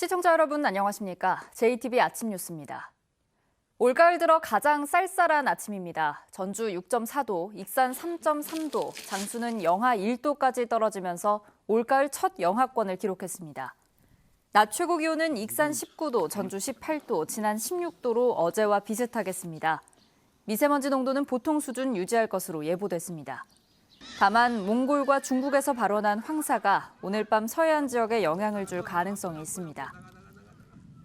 시청자 여러분 안녕하십니까? JTB 아침 뉴스입니다. 올가을 들어 가장 쌀쌀한 아침입니다. 전주 6.4도, 익산 3.3도, 장수는 영하 1도까지 떨어지면서 올가을 첫 영하권을 기록했습니다. 낮 최고 기온은 익산 19도, 전주 18도, 진안 16도로 어제와 비슷하겠습니다. 미세먼지 농도는 보통 수준 유지할 것으로 예보됐습니다. 다만 몽골과 중국에서 발원한 황사가 오늘 밤 서해안 지역에 영향을 줄 가능성이 있습니다.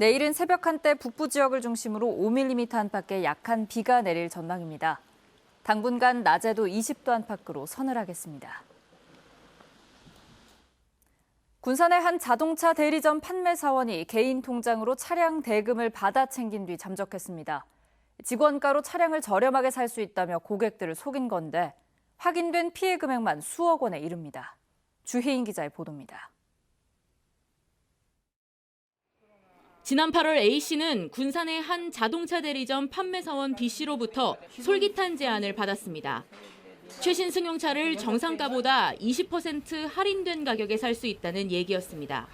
내일은 새벽 한때 북부 지역을 중심으로 5mm 안팎의 약한 비가 내릴 전망입니다. 당분간 낮에도 20도 안팎으로 서늘하겠습니다. 군산의 한 자동차 대리점 판매 사원이 개인 통장으로 차량 대금을 받아 챙긴 뒤 잠적했습니다. 직원가로 차량을 저렴하게 살 수 있다며 고객들을 속인 건데 확인된 피해 금액만 수억 원에 이릅니다. 주혜인 기자의 보도입니다. 지난 8월 A씨는 군산의 한 자동차 대리점 판매사원 B씨로부터 솔깃한 제안을 받았습니다. 최신 승용차를 정상가보다 20% 할인된 가격에 살 수 있다는 얘기였습니다.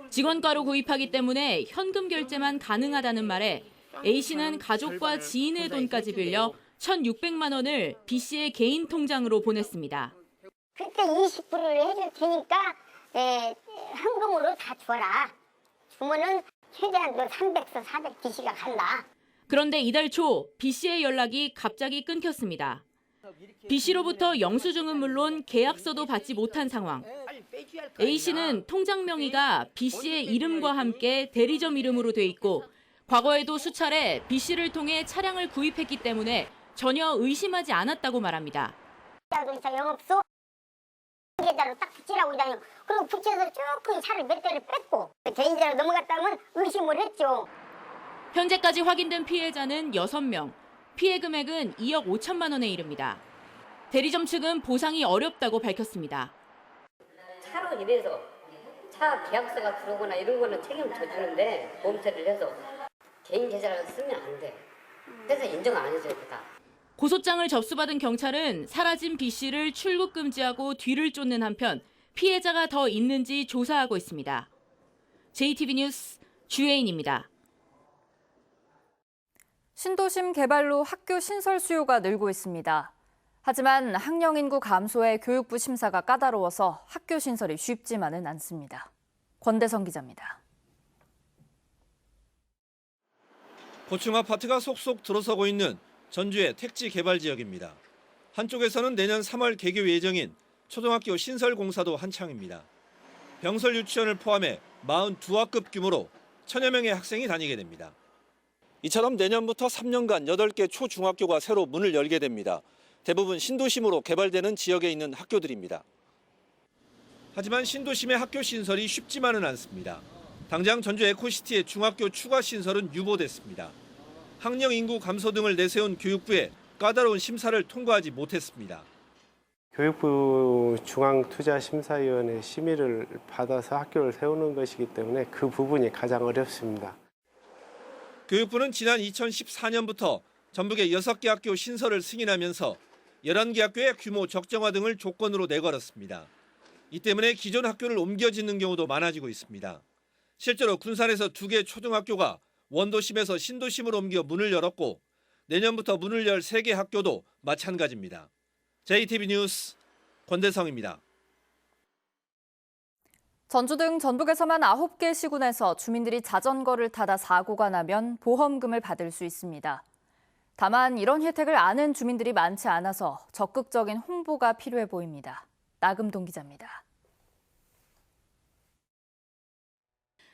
직원가로 구입하기 때문에 현금 결제만 가능하다는 말에 A씨는 가족과 지인의 돈까지 빌려 1,600만 원을 B씨의 개인 통장으로 보냈습니다. 그때 20%를 해줄 테니까 현금으로 다 줘라. 주면은 최대한 300에서 400 B씨가 간다. 그런데 이달 초 B씨의 연락이 갑자기 끊겼습니다. B씨로부터 영수증은 물론 계약서도 받지 못한 상황. A씨는 통장 명의가 B씨의 이름과 함께 대리점 이름으로 돼 있고 과거에도 수차례 B씨를 통해 차량을 구입했기 때문에 전혀 의심하지 않았다고 말합니다. 자동차 영업소 계좌로 딱 붙이라고 다녀. 그리고 붙여서 조금 차를 몇 대를 뺐고 개인자로 넘어갔다면 의심을 했죠. 현재까지 확인된 피해자는 6명, 피해 금액은 2억 5천만 원에 이릅니다. 대리점 측은 보상이 어렵다고 밝혔습니다. 차로 이래서 차 계약서가 들어오거나 이런 거는 책임을 져주는데 보험처리를 해서 개인 계좌를 쓰면 안 돼. 그래서 인정 안 해줘요. 다. 고소장을 접수받은 경찰은 사라진 B씨를 출국 금지하고 뒤를 쫓는 한편 피해자가 더 있는지 조사하고 있습니다. JTB 뉴스 주혜인입니다. 신도심 개발로 학교 신설 수요가 늘고 있습니다. 하지만 학령 인구 감소에 교육부 심사가 까다로워서 학교 신설이 쉽지만은 않습니다. 권대성 기자입니다. 고층 아파트가 속속 들어서고 있는 전주의 택지 개발 지역입니다. 한쪽에서는 내년 3월 개교 예정인 초등학교 신설 공사도 한창입니다. 병설 유치원을 포함해 42학급 규모로 1,000여 명의 학생이 다니게 됩니다. 이처럼 내년부터 3년간 8개 초중학교가 새로 문을 열게 됩니다. 대부분 신도심으로 개발되는 지역에 있는 학교들입니다. 하지만 신도심의 학교 신설이 쉽지만은 않습니다. 당장 전주 에코시티의 중학교 추가 신설은 유보됐습니다. 학령 인구 감소 등을 내세운 교육부에 까다로운 심사를 통과하지 못했습니다. 교육부 중앙투자심사위원회 심의를 받아서 학교를 세우는 것이기 때문에 그 부분이 가장 어렵습니다. 교육부는 지난 2014년부터 전북의 6개 학교 신설을 승인하면서 11개 학교의 규모 적정화 등을 조건으로 내걸었습니다. 이 때문에 기존 학교를 옮겨 짓는 경우도 많아지고 있습니다. 실제로 군산에서 2개 초등학교가 원도심에서 신도심으로 옮겨 문을 열었고 내년부터 문을 열 3개 학교도 마찬가지입니다. JTB 뉴스 권대성입니다. 전주 등 전북에서만 9개 시군에서 주민들이 자전거를 타다 사고가 나면 보험금을 받을 수 있습니다. 다만 이런 혜택을 아는 주민들이 많지 않아서 적극적인 홍보가 필요해 보입니다. 나금동 기자입니다.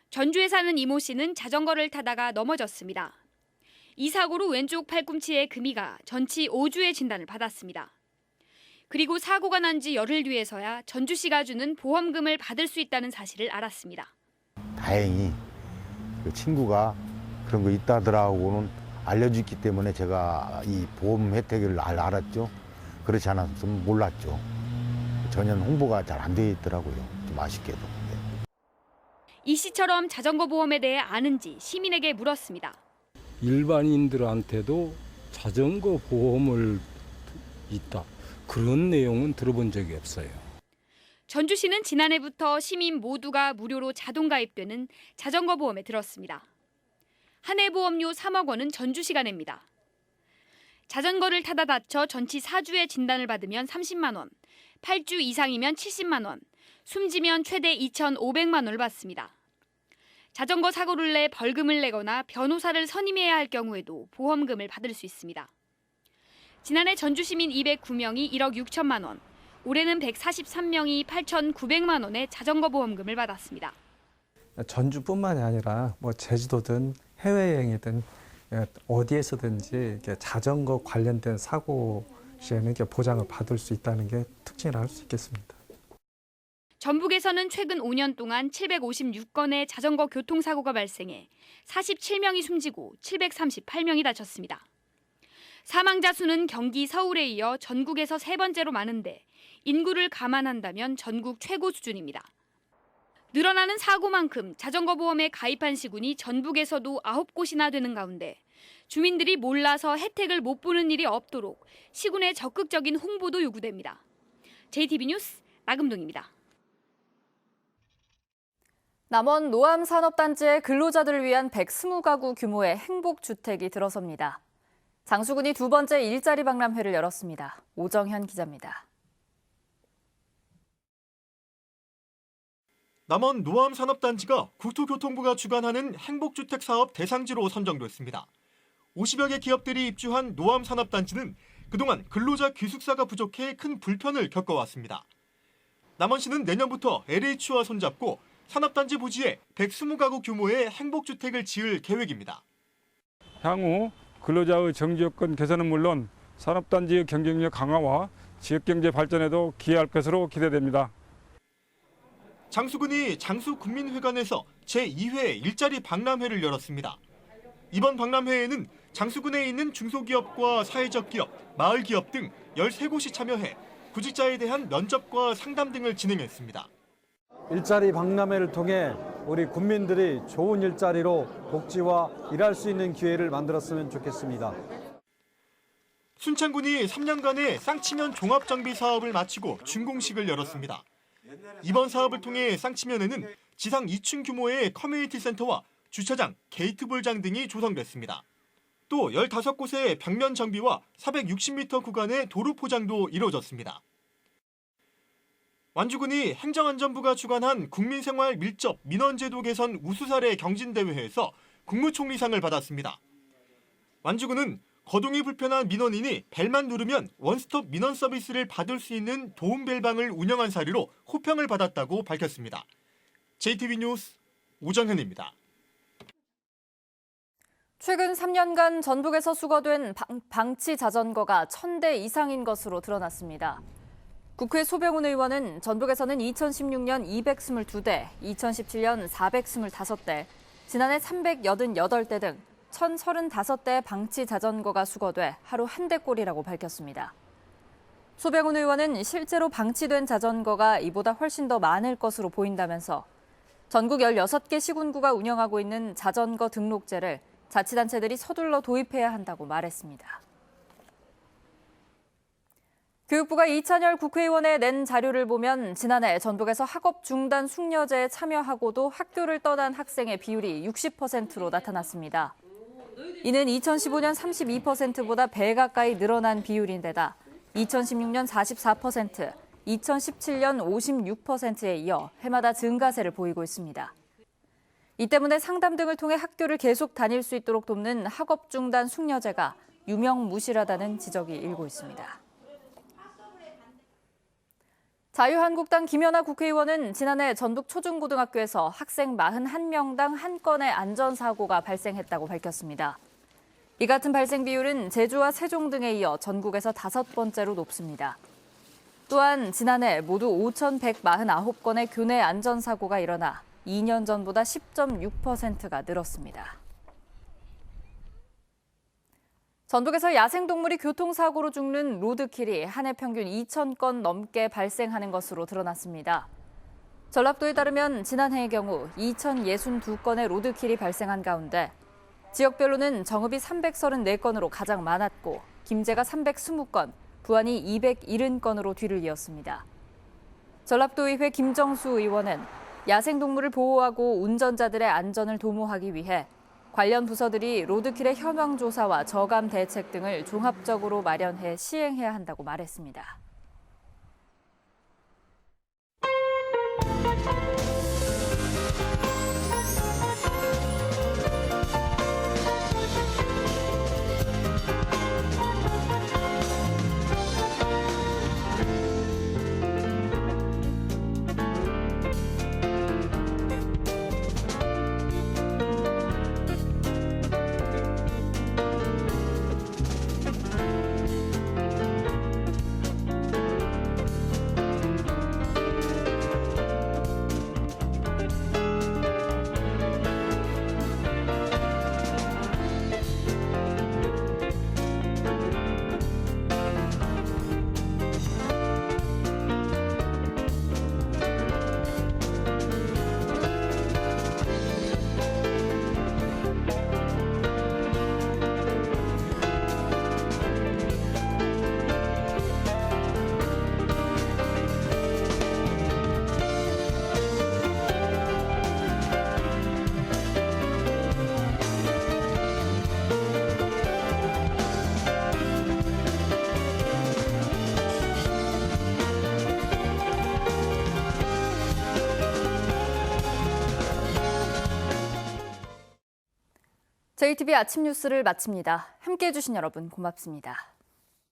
전주에 사는 이모 씨는 자전거를 타다가 넘어졌습니다. 이 사고로 왼쪽 팔꿈치에 금이가 전치 5주의 진단을 받았습니다. 그리고 사고가 난 지 열흘 뒤에서야 전주시가 주는 보험금을 받을 수 있다는 사실을 알았습니다. 다행히 그 친구가 그런 거 있다더라고는 알려줬기 때문에 제가 이 보험 혜택을 알았죠. 그렇지 않았으면 몰랐죠. 전혀 홍보가 잘 안 돼 있더라고요. 좀 아쉽게도. 이 씨처럼 자전거 보험에 대해 아는지 시민에게 물었습니다. 일반인들한테도 자전거 보험을 있다. 그런 내용은 들어본 적이 없어요. 전주시는 지난해부터 시민 모두가 무료로 자동 가입되는 자전거 보험에 들었습니다. 한 해 보험료 3억 원은 전주시가 냅니다. 자전거를 타다 다쳐 전치 4주의 진단을 받으면 30만 원, 8주 이상이면 70만 원, 숨지면 최대 2,500만 원을 받습니다. 자전거 사고를 내 벌금을 내거나 변호사를 선임해야 할 경우에도 보험금을 받을 수 있습니다. 지난해 전주 시민 209명이 1억 6천만 원, 올해는 143명이 8,900만 원의 자전거 보험금을 받았습니다. 전주뿐만이 아니라 제주도든 해외여행이든 어디에서든지 이렇게 자전거 관련된 사고 시에는 이렇게 보장을 받을 수 있다는 게 특징이라 할 수 있겠습니다. 전북에서는 최근 5년 동안 756건의 자전거 교통사고가 발생해 47명이 숨지고 738명이 다쳤습니다. 사망자 수는 경기 서울에 이어 전국에서 세 번째로 많은데 인구를 감안한다면 전국 최고 수준입니다. 늘어나는 사고만큼 자전거 보험에 가입한 시군이 전북에서도 9곳이나 되는 가운데 주민들이 몰라서 혜택을 못 보는 일이 없도록 시군의 적극적인 홍보도 요구됩니다. JTB 뉴스 나금동입니다. 남원 노암산업단지의 근로자들을 위한 120가구 규모의 행복주택이 들어섭니다. 장수군이 두 번째 일자리 박람회를 열었습니다. 오정현 기자입니다. 남원 노암산업단지가 국토교통부가 주관하는 행복주택 사업 대상지로 선정됐습니다. 50여 개 기업들이 입주한 노암산업단지는 그동안 근로자 기숙사가 부족해 큰 불편을 겪어왔습니다. 남원시는 내년부터 LH와 손잡고 산업단지 부지에 120가구 규모의 행복주택을 지을 계획입니다. 향후 근로자의 정지 여건 개선은 물론 산업단지의 경쟁력 강화와 지역경제 발전에도 기여할 것으로 기대됩니다. 장수군이 장수군민회관에서 제2회 일자리 박람회를 열었습니다. 이번 박람회에는 장수군에 있는 중소기업과 사회적 기업, 마을기업 등 13곳이 참여해 구직자에 대한 면접과 상담 등을 진행했습니다. 일자리 박람회를 통해 우리 국민들이 좋은 일자리로 복지와 일할 수 있는 기회를 만들었으면 좋겠습니다. 순창군이 3년간의 쌍치면 종합정비 사업을 마치고 준공식을 열었습니다. 이번 사업을 통해 쌍치면에는 지상 2층 규모의 커뮤니티 센터와 주차장, 게이트볼장 등이 조성됐습니다. 또 15곳의 벽면 정비와 460m 구간의 도로 포장도 이루어졌습니다. 완주군이 행정안전부가 주관한 국민생활 밀접 민원제도 개선 우수사례 경진대회에서 국무총리상을 받았습니다. 완주군은 거동이 불편한 민원인이 벨만 누르면 원스톱 민원 서비스를 받을 수 있는 도움벨방을 운영한 사례로 호평을 받았다고 밝혔습니다. JTB 뉴스 오정현입니다. 최근 3년간 전북에서 수거된 방치 자전거가 1,000대 이상인 것으로 드러났습니다. 국회 소병훈 의원은 전북에서는 2016년 222대, 2017년 425대, 지난해 388대 등 1,035대의 방치 자전거가 수거돼 하루 한 대꼴이라고 밝혔습니다. 소병훈 의원은 실제로 방치된 자전거가 이보다 훨씬 더 많을 것으로 보인다면서 전국 16개 시군구가 운영하고 있는 자전거 등록제를 자치단체들이 서둘러 도입해야 한다고 말했습니다. 교육부가 이찬열 국회의원에 낸 자료를 보면 지난해 전북에서 학업 중단 숙려제에 참여하고도 학교를 떠난 학생의 비율이 60%로 나타났습니다. 이는 2015년 32%보다 배 가까이 늘어난 비율인데다 2016년 44%, 2017년 56%에 이어 해마다 증가세를 보이고 있습니다. 이 때문에 상담 등을 통해 학교를 계속 다닐 수 있도록 돕는 학업 중단 숙려제가 유명무실하다는 지적이 일고 있습니다. 자유한국당 김연아 국회의원은 지난해 전북 초중고등학교에서 학생 41명당 한 건의 안전사고가 발생했다고 밝혔습니다. 이 같은 발생 비율은 제주와 세종 등에 이어 전국에서 5번째로 높습니다. 또한 지난해 모두 5,149건의 교내 안전사고가 일어나 2년 전보다 10.6%가 늘었습니다. 전북에서 야생동물이 교통사고로 죽는 로드킬이 한 해 평균 2,000건 넘게 발생하는 것으로 드러났습니다. 전라도에 따르면 지난해의 경우 2,062건의 로드킬이 발생한 가운데 지역별로는 정읍이 334건으로 가장 많았고 김제가 320건, 부안이 270건으로 뒤를 이었습니다. 전라도의회 김정수 의원은 야생동물을 보호하고 운전자들의 안전을 도모하기 위해 관련 부서들이 로드킬의 현황 조사와 저감 대책 등을 종합적으로 마련해 시행해야 한다고 말했습니다. JTB 아침 뉴스를 마칩니다. 함께해 주신 여러분 고맙습니다.